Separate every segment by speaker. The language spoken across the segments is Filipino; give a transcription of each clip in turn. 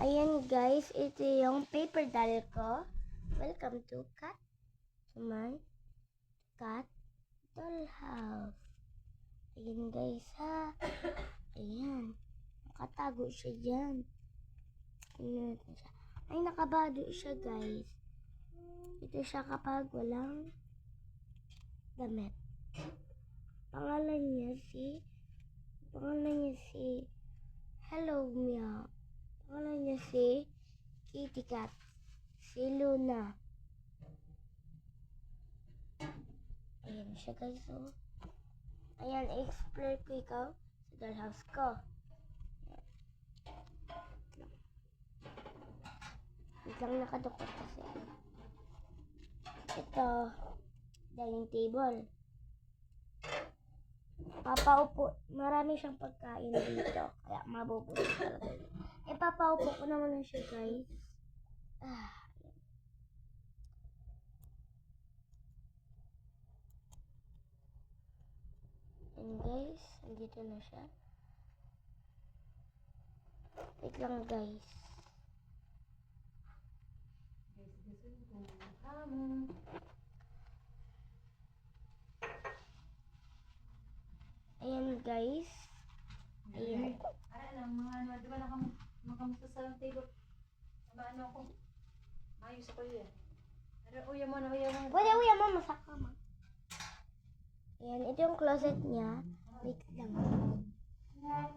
Speaker 1: Ayan guys, ito yung paper doll ko. Welcome to my cat doll house. Ayan guys ha. Ayan. Nakatago siya dyan. Ayan siya. Ay, nakabado siya guys. Ito siya kapag walang damit. Pangalan niya si Hello Meow. Pangalan niya si Kitty Cat. Si Luna. Ayan siya guys. Oh. Ayan, explore ko ikaw sa dollhouse ko. Biglang nakadukot kasi. Ito, dining table. Papaupo. Marami siyang pagkain dito. Kaya mabubuti talaga. Papaupo ko naman na siya guys. And guys, andito na siya. Wait lang guys. Ayan guys. Ayan.
Speaker 2: Ara lang, mga ano, di ba nakamusta sa table? Sama ano ako? Ayos ako yun. Ara, uya mo.
Speaker 1: Pwede uya mo, masaka mo. Ayan, ito yung closet niya. Wait lang.
Speaker 2: Uya,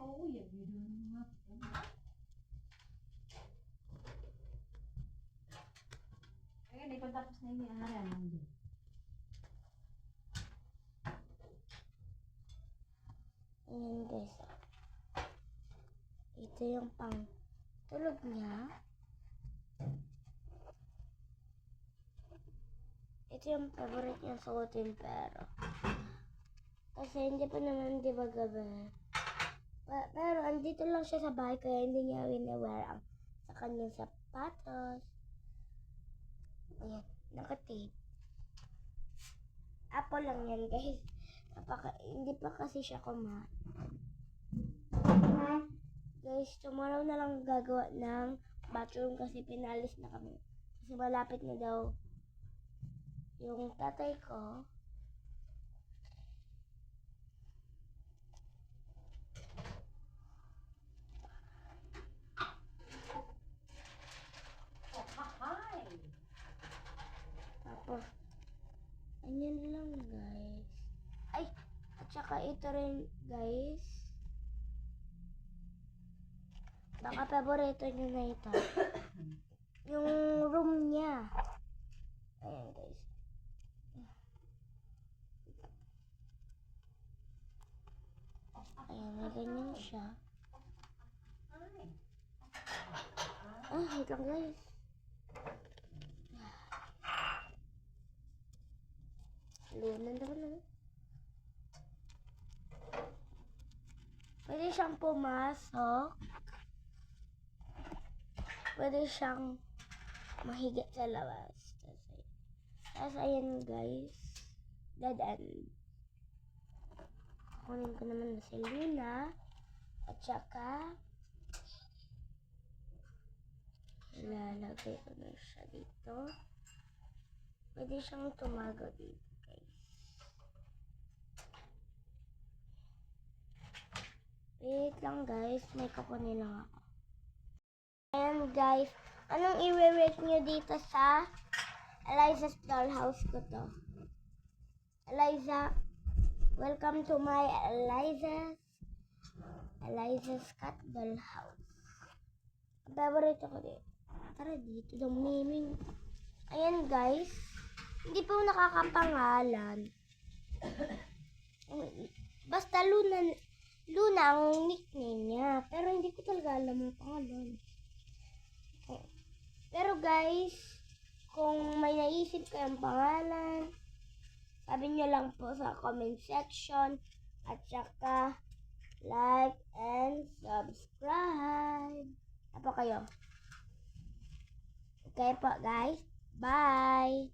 Speaker 2: ayan, ipagtapos na yun. Ara lang.
Speaker 1: Ayan guys. Ito yung pang tulog niya. Ito yung favorite niya suotin pero kasi hindi pa naman di ba gabi. Pero andito lang siya sa bahay kaya hindi niya wina-wear ang sa kanyang sapatos. Ayan, naka-tape. Apple lang yan guys. Hindi pa kasi siya kumain. Guys, tomorrow na lang gagawa ng bathroom kasi pinalis na kami. Kasi malapit na daw yung tatay ko.
Speaker 2: Hi!
Speaker 1: Tapos, anyan lang guys. Ay, at saka ito rin guys. Baka paborito nyo na ito. Yung room niya. Ayan guys. Ayan, may ganyan siya. Wait lang guys. Luna naman. Pwede siyang pumasok. Pwede siyang mahiga sa labas. Tapos ayan guys. Dead end. Kunin ko naman na si Luna. At saka ilalagay ko na siya dito. Pwede siyang tumago dito guys. Wait lang guys. May kukunin lang ako. Ayan guys. Anong i-rate nyo dito sa Eliza's dollhouse ko to? Eliza, welcome to my Eliza's cat dollhouse. Ang favorite ko dito. Tara dito daw, miming. Ayan guys. Hindi po nakakapangalan. Basta Luna ang nickname niya. Pero hindi ko talaga alam ang pangalan. Pero guys, kung may naisip kayong pangalan, sabi niyo lang po sa comment section. At saka, like and subscribe. Apa kayo? Okay po guys. Bye!